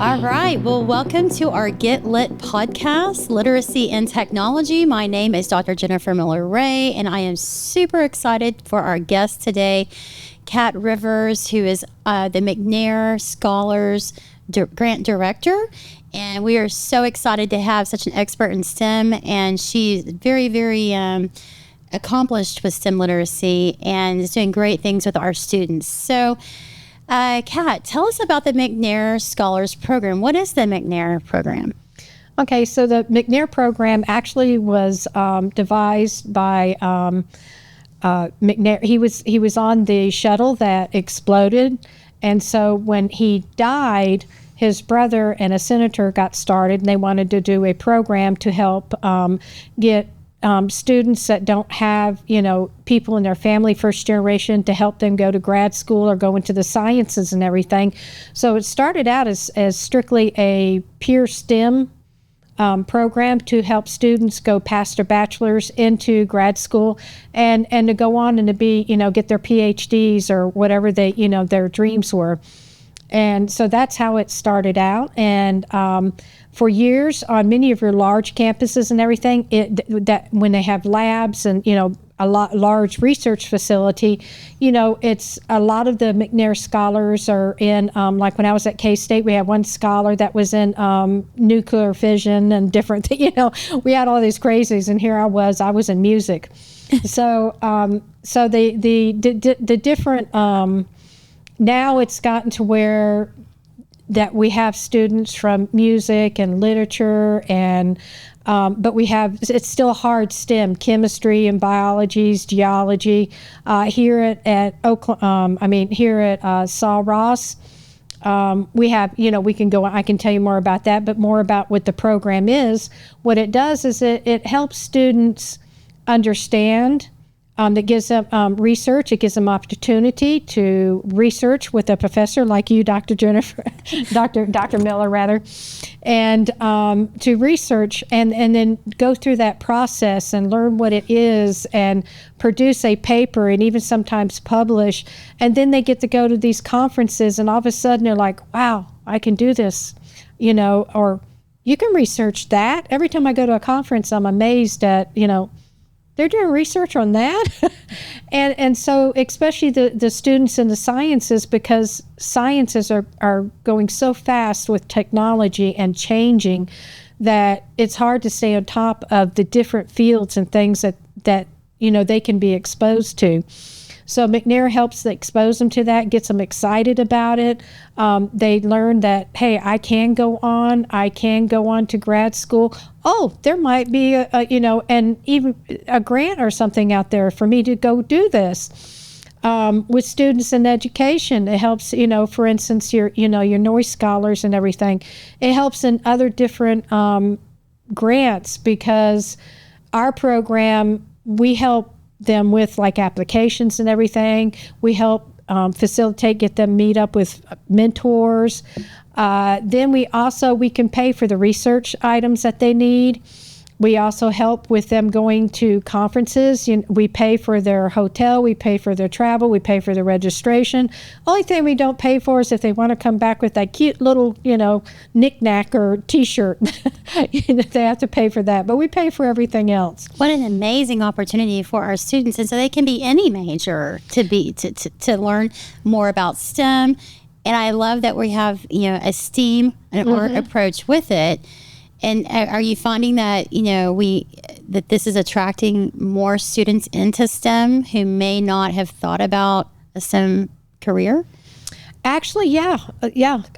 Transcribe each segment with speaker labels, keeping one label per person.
Speaker 1: All right. Well, welcome to our Get Lit podcast, Literacy and Technology. My name is Dr. Jennifer Miller-Ray, and I am super excited for our guest today, Kat Rivers, who is the McNair Scholars Grant Director. And we are so excited to have such an expert in STEM, and she's very, very accomplished with STEM literacy and is doing great things with our students. So, Kat, tell us about the McNair Scholars Program. What is the McNair Program?
Speaker 2: Okay, so the McNair Program actually was devised by McNair. He was on the shuttle that exploded, and so when he died, his brother and a senator got started, and they wanted to do a program to help get students that don't have, people in their family, first generation, to help them go to grad school or go into the sciences and everything. So it started out as strictly a pure STEM program to help students go past their bachelor's into grad school and to go on and to be, get their PhDs or whatever their dreams were. And so that's how it started out. And for years, on many of your large campuses and everything, that when they have labs and a large research facility, it's a lot of the McNair scholars are in. Like when I was at K-State, we had one scholar that was in nuclear fission and different. We had all these crazies, and here I was in music. So the different. Now it's gotten to where that we have students from music and literature and but it's still hard STEM, chemistry and biology, geology. Here at Saul Ross, we have, we can go, I can tell you more about that, but more about what the program is. What it does is it helps students understand. That gives them research. It gives them opportunity to research with a professor like you, Dr. Jennifer, Dr. Miller, rather, and to research and then go through that process and learn what it is and produce a paper and even sometimes publish. And then they get to go to these conferences, and all of a sudden they're like, wow, I can do this, or you can research that. Every time I go to a conference, I'm amazed at, they're doing research on that. and so especially the students in the sciences, because sciences are going so fast with technology and changing that it's hard to stay on top of the different fields and things that they can be exposed to. So McNair helps expose them to that, gets them excited about it. They learn that, hey, I can go on to grad school. Oh, there might be and even a grant or something out there for me to go do this. With students in education, it helps, for instance, your noise scholars and everything. It helps in other different grants, because our program, we help them with like applications and everything. We help facilitate, get them meet up with mentors. Then we can pay for the research items that they need. We also help with them going to conferences. We pay for their hotel, we pay for their travel, we pay for their registration. Only thing we don't pay for is if they want to come back with that cute little, knick-knack or T-shirt. They have to pay for that, but we pay for everything else.
Speaker 1: What an amazing opportunity for our students, and so they can be any major to learn more about STEM. And I love that we have a STEAM approach with it. And are you finding that that this is attracting more students into STEM who may not have thought about a STEM career?
Speaker 2: Actually, yeah.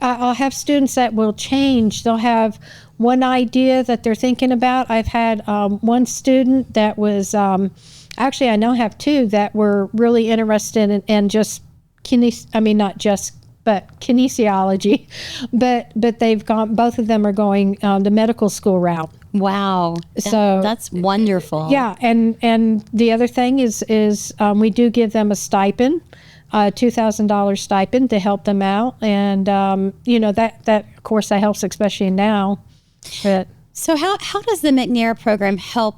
Speaker 2: I'll have students that will change. They'll have one idea that they're thinking about. I've had one student that was actually I now have two that were really interested in just kinesiology, but they've gone. Both of them are going the medical school route.
Speaker 1: Wow, that's wonderful.
Speaker 2: Yeah, and the other thing is we do give them a stipend, $2,000 stipend to help them out, and that of course that helps, especially now. But
Speaker 1: so how does the McNair program help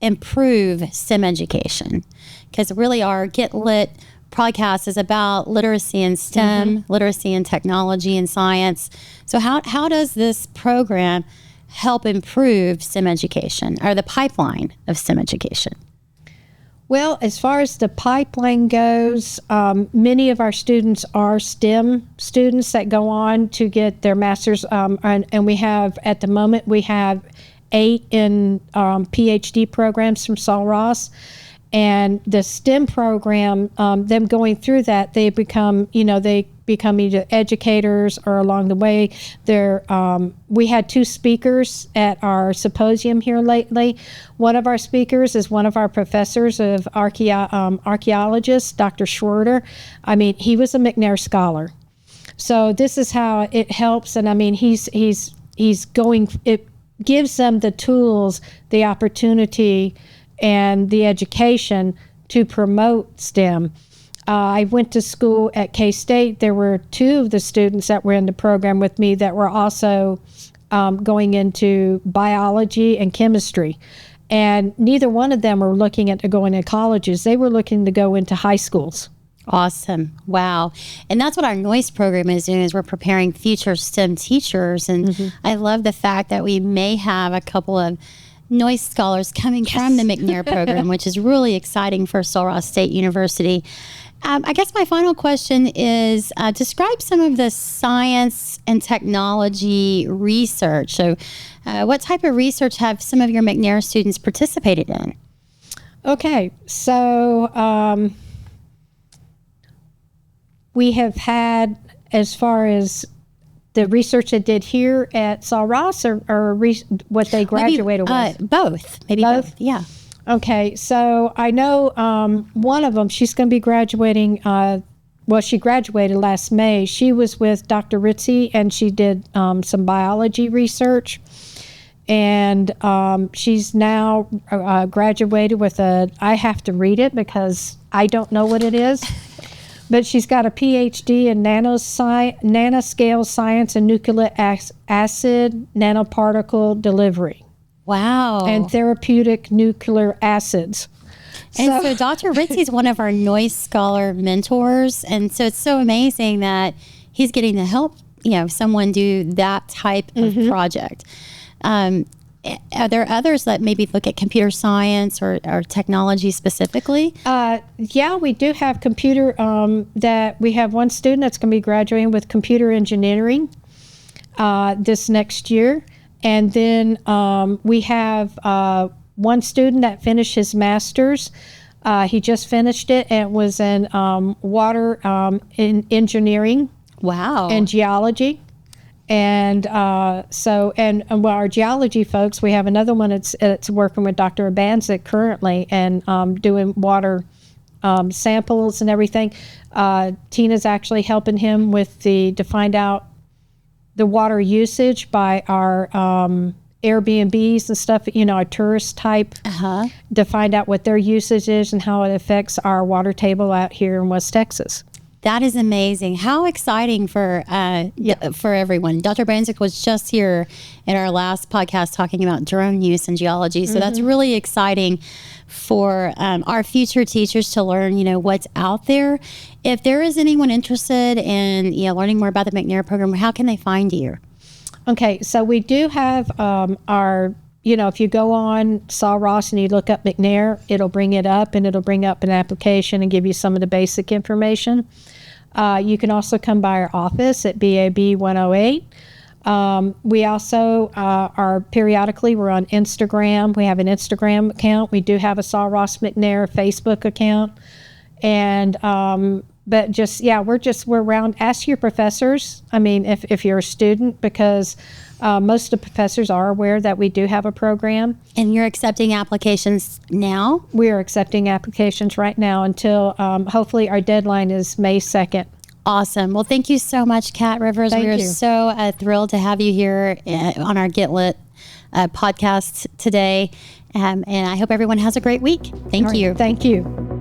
Speaker 1: improve STEM education? Because really our Get Lit podcast is about literacy in STEM, literacy in technology and science. So how does this program help improve STEM education, or the pipeline of STEM education?
Speaker 2: Well, as far as the pipeline goes, many of our students are STEM students that go on to get their master's, and we have, at the moment, we have 8 in PhD programs from Sul Ross. And the STEM program, them going through that, they become either educators, or along the way, we had 2 speakers at our symposium here lately. One of our speakers is one of our professors of archaeologists, Dr. Schroeder. I mean, he was a McNair Scholar. So this is how it helps. And I mean, it gives them the tools, the opportunity, and the education to promote STEM. I went to school at K-State. There were 2 of the students that were in the program with me that were also going into biology and chemistry. And neither one of them were looking at going to colleges. They were looking to go into high schools.
Speaker 1: Awesome. Wow. And that's what our NOISE program is doing, is we're preparing future STEM teachers. And I love the fact that we may have a couple of NOISE scholars coming from the McNair program, which is really exciting for Sul Ross State University. I guess my final question is, describe some of the science and technology research. So what type of research have some of your McNair students participated in?
Speaker 2: Okay, so we have had, as far as the research they did here at Sul Ross, or what they graduated with?
Speaker 1: Both. Maybe both. Yeah.
Speaker 2: Okay, so I know one of them, she's going to be graduating, she graduated last May. She was with Dr. Ritzy, and she did some biology research. And she's now graduated with I have to read it because I don't know what it is. But she's got a PhD in nanoscale science and nucleic acid nanoparticle delivery.
Speaker 1: Wow.
Speaker 2: And therapeutic nuclear acids.
Speaker 1: And so Dr. Ritzy is one of our NOISE Scholar mentors. And so it's so amazing that he's getting to help, someone do that type of project. Are there others that maybe look at computer science or technology specifically?
Speaker 2: Yeah, we do have computer, that we have one student that's going to be graduating with computer engineering this next year. And then we have one student that finished his master's. He just finished it, and it was in water in engineering.
Speaker 1: Wow.
Speaker 2: And geology. And our geology folks, we have another one that's working with Dr. Abanzik currently, and doing water samples and everything. Tina's actually helping him to find out the water usage by our Airbnbs and stuff, our tourist type, to find out what their usage is and how it affects our water table out here in West Texas.
Speaker 1: That is amazing. How exciting for everyone. Dr. Banzik was just here in our last podcast talking about drone use in geology. So that's really exciting for our future teachers to learn, what's out there. If there is anyone interested in learning more about the McNair program, how can they find you?
Speaker 2: Okay, so we do have our, if you go on Sul Ross and you look up McNair, it'll bring it up, and it'll bring up an application and give you some of the basic information. You can also come by our office at BAB 108. We also are periodically, we're on Instagram. We have an Instagram account. We do have a Sul Ross McNair Facebook account. And but we're around. Ask your professors. I mean, if you're a student, because most of the professors are aware that we do have a program.
Speaker 1: And you're accepting applications now?
Speaker 2: We are accepting applications right now until hopefully our deadline is May 2nd.
Speaker 1: Awesome. Well, thank you so much, Kat Rivers.
Speaker 2: Thank
Speaker 1: We're
Speaker 2: you.
Speaker 1: so thrilled to have you here on our Get Lit podcast today. And I hope everyone has a great week. Thank you.
Speaker 2: Thank you.